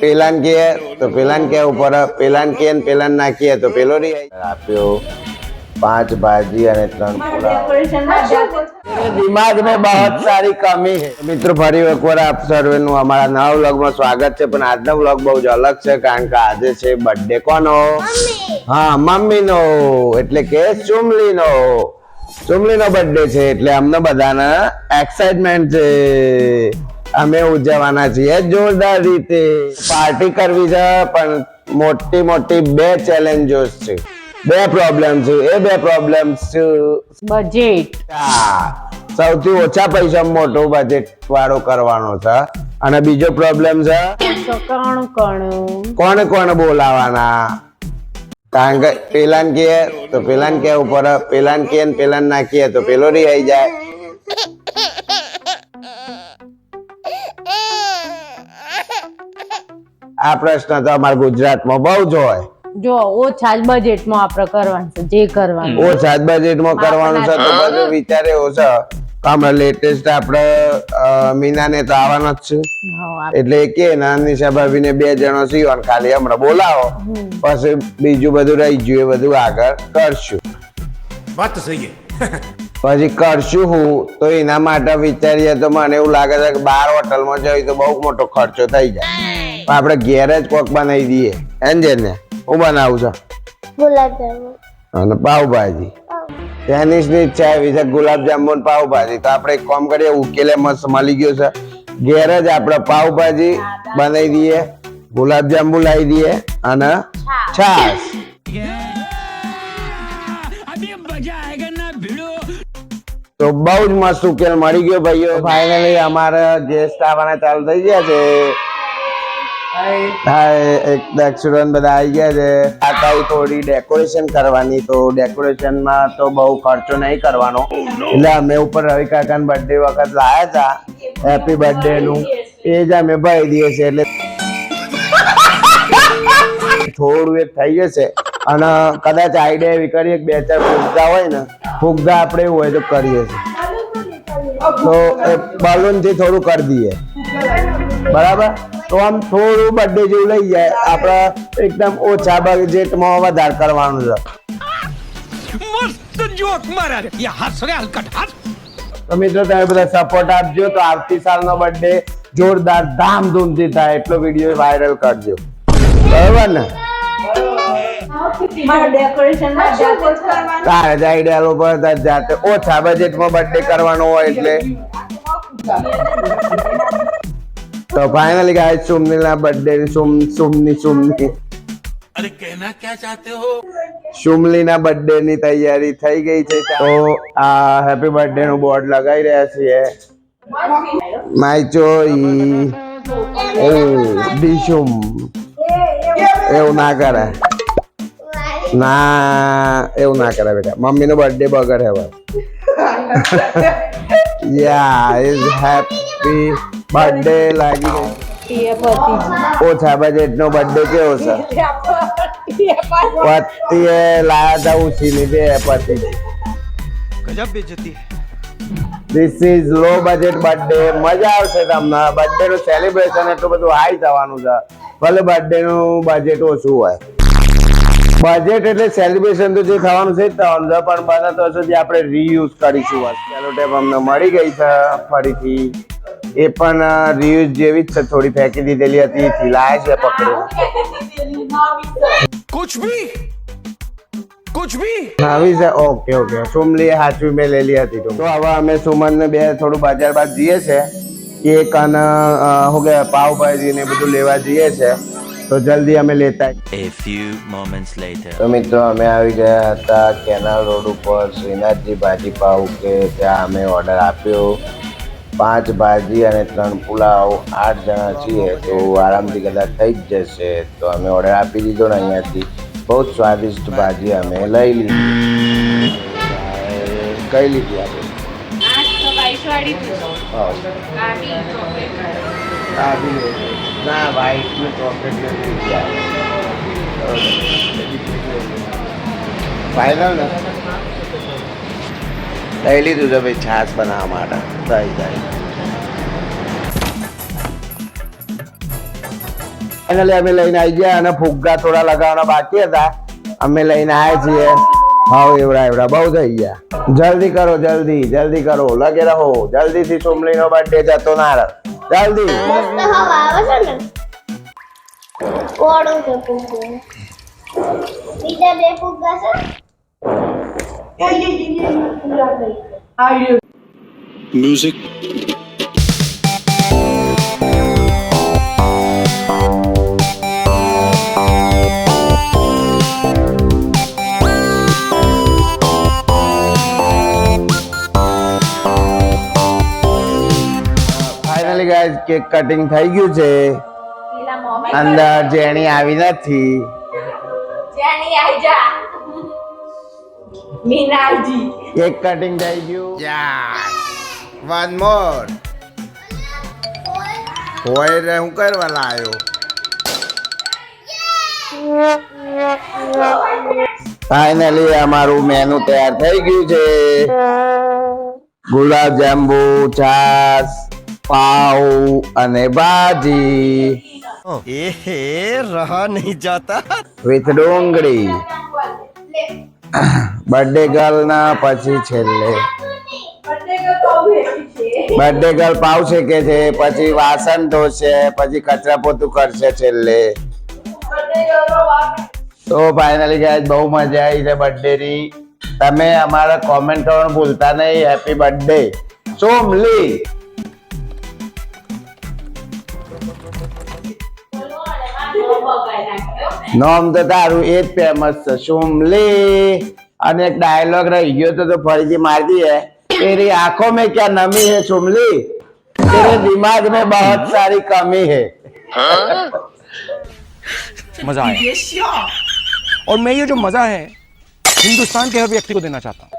Plan કે તો plan કે ઉપર પેલાન કે ને પેલાન નાખીએ તો પેલો નહીં આપ્યો 5 ભાજી અને 3 પુલાવ દિમાગ में बहुत सारी कमी है મિત્રો ફરી એકવાર આપ સર્વેનું અમારા નવા વ્લોગમાં સ્વાગત છે પણ આજનો વ્લોગ બહુ જ અલગ છે કારણ કે આજે છે બર્થડે કોનો હા મમ્મીનો એટલે કે સુમલીનો બર્થડે છે એટલે અમને બધાને એક્સાઇટમેન્ટ છે અમે ઉજવવાના છીએ જોરદાર રીતે પાર્ટી કરવી છે પણ મોટી મોટી બે ચેલેન્જીસ છે બે પ્રોબ્લેમ છે એ બે પ્રોબ્લેમ છે બજેટ સૌથી ઓછા પૈસા મોટો બજેટ વાળો કરવાનો છે અને બીજો પ્રોબ્લેમ છે કોણ કોણ બોલાવાના કારણ કે પેલાન કે તો પેલાન કે ઉપર પેલાન કે ને પેલાન નાખીએ તો પેલો રહી જાય આ પ્રશ્ન તો અમારા ગુજરાતમાં બહુ જ હોય જો ઓછા જ બજેટમાં આપણે કરવાનું છે જે કરવાનું ઓછા જ બજેટમાં કરવાનું છે તો બધું વિચારે ઓછા હમણાં લેટેસ્ટ આપણે મીનાને તો આવવાના જ છે એટલે કે નિશા ભાભીને 2 જણો સીવન ખાલી હમણાં બોલાવો પછી બીજું બધું રહી ગયું એ બધું આગળ કરશું વાત તો સહી પછી કરશું હું તો એના માટે વિચારીએ તો મને એવું લાગે છે કે 12 હોટલમાં જઈએ તો બહુ મોટો ખર્ચો થઈ જાય આપણે ઘેર જ કોક બનાવી દઈએ એન્જિન હું બનાવું છું ગુલાબજાંબુ અને પાવભાજી તેની ની ઈચ્છા એવી છે ગુલાબજાંબુ ને પાવભાજી તો આપણે એક કામ કરીએ ઉકેલે મસ્ત મળી ગયો છે ઘેર જ આપણે પાવભાજી બનાવી દઈએ ગુલાબજાંબુ લાવી દઈએ અને છાશ તો બહુ જ મસ્ત ઉકેલ મળી ગયો ભાઈઓ ફાઇનલી અમારા ગેસ્ટ આવવાના ચાલુ થઈ ગયા છે એક દક્ષિણ બધા આવી ગયા છે આ કઈ થોડી ડેકોરેશન કરવાની તો ડેકોરેશન માં તો બહુ ખર્ચો નહીં કરવાનો એટલે અમે ઉપર રવિ કાકા બર્થડે વખત લાયા હતા હેપી બર્થડે નું એ જ અમે ભાઈ દઈએ છે એટલે થોડું એક થઈ જશે અને કદાચ આઈડિયા એવી કરીએ 2-4 ફુગ્ગા હોય ને ફુગ્ગા આપણે એવું હોય તો કરીએ છીએ તો બલૂન થી થોડું કરી દઈએ બરાબર તો આમ થોડું બર્થડે જેવું લઈ જાય આપણે એકદમ ઓછા બજેટમાં વધારે કરવાનું છે મસ્ત જોક મારા રે યા હસ રે હલકટ હસ તો મિત્રો તમે બધા સપોર્ટ આપજો તો આવતી સાલનો બર્થડે જોરદાર ધામધૂમથી થાય એટલો વિડીયો વાયરલ કરજો બરાબર ને તારે જ આઈડિયા ઉપર જાતે ઓછા બજેટમાં બર્થડે કરવાનો હોય એટલે तो फाइनली गाइस सुमनी ना बर्थडे सुमनी अरे कहना क्या चाहते हो सुमली ना बर्थडे ની તૈયારી થઈ ગઈ છે તો આ હેપી બર્થડે નું બોર્ડ લગાવી રહ્યા છીએ માય ચોઈ ઓ ડીશુમ એવું ના કરે બેટા મમ્મી નો બર્થડે બગડે હવે યા ઇઝ હેપી બર્થડે લાગી ઓછા બજેટ નો બર્થડે કેવો છે પતિએ લાયા હતા ઉછીની બે પતિ ગજબ બેજતી this is low budget birthday મજા આવશે તમને બર્થડે નું સેલિબ્રેશન એટલું બધું હાઈ થવાનું છે ભલે બર્થડે નું બજેટ ઓછું હોય બજેટ એટલે સેલિબ્રેશન તો જે થવાનું છે થવાનું છે પણ બધા તો સુધી આપણે રીયુઝ કરીશું ચાલો ટેપ અમને મળી ગઈ છે ફરીથી એ પણ રીયુઝ જેવી જ છે થોડી ફેંકી દીધેલી હતી ફિલાય છે પકડો कुछ भी આવી છે ઓકે સુમલી હાચવી મેં લેલી હતી તો હવે અમે સુમન ને બે થોડું બજાર બાદ જઈએ છે કેક અને હો ગયા પાવભાજી ને બધું લેવા જઈએ છે તો જલ્દી અમે લેતા A few moments later તો મિત્રો અમે આવી ગયા હતા કેનાલ રોડ ઉપર શ્રીનાથજી ભાજી પાવ કે ત્યાં અમે ઓર્ડર આપ્યો 5 ભાજી અને 3 પુલાવ 8 જણા છીએ તો આરામથી કદાચ થઈ જ જશે તો અમે ઓર્ડર આપી દીધો ને અહીંયાથી બહુ સ્વાદિષ્ટ ભાજી અમે લઈ લીધી કઈ લીધી આપણે ના વ્હાઈટ ને ચોકલેટ ફાઈનલ ને લઈ લીધું છે ભાઈ છાશ બનાવવા માટે થઈ જાય ફાઇનલી અમે લઈને આવી ગયા અને ફુગ્ગા થોડા લગાવવાના બાકી હતા. અમે લઈને આવ્યા છીએ. હાવ એવડા બહુ થઈ ગયા. જલ્દી કરો, જલ્દી કરો, લગે રહો જલ્દીથી. સોમલીનો બર્થડે જતો ના રહે. જલ્દી. મસ્ત હવા આવે છે ને. કોડું કે ફુગ્ગા. બીજા બે ફુગ્ગા છે. Music finally guys cake cutting થઈ ગયું છે. અંદર જેણી આવી નથી. કેક કટિંગ થઈ ગયું. One more. હોય રે હું કરવા લાયો. ફાઇનલી અમારું મેનુ તૈયાર થઈ ગયું છે. ગુલાબ જાંબુ, છાસ, પાવ અને ભાજી रहा नहीं जाता વિથ ડુંગળી. બર્થડે ગર્લ ના પછી છેલ્લે બર્થડે ગર્લ પાવ શેકે છે, પછી વાસણ ધોશે, પછી કચરા પોતું કરશે છેલ્લે. તો ફાઇનલી ગાઈસ બહુ મજા આવી છે બર્થડે ની. તમે અમારા કોમેન્ટ કરવાનું ભૂલતા નહીં. Happy birthday Somli. નામ તો તારું એ જ ફેમસ છે સોમલી. અને એક ડાયલોગ રહી ગયો તો ફરીથી મારી દઈએ. तेरी आंखों में क्या नमी है सोमली, तेरे दिमाग में बहुत सारी कमी है. मजा आया और मैं ये जो मजा है हिंदुस्तान के हर व्यक्ति को देना चाहता हूँ.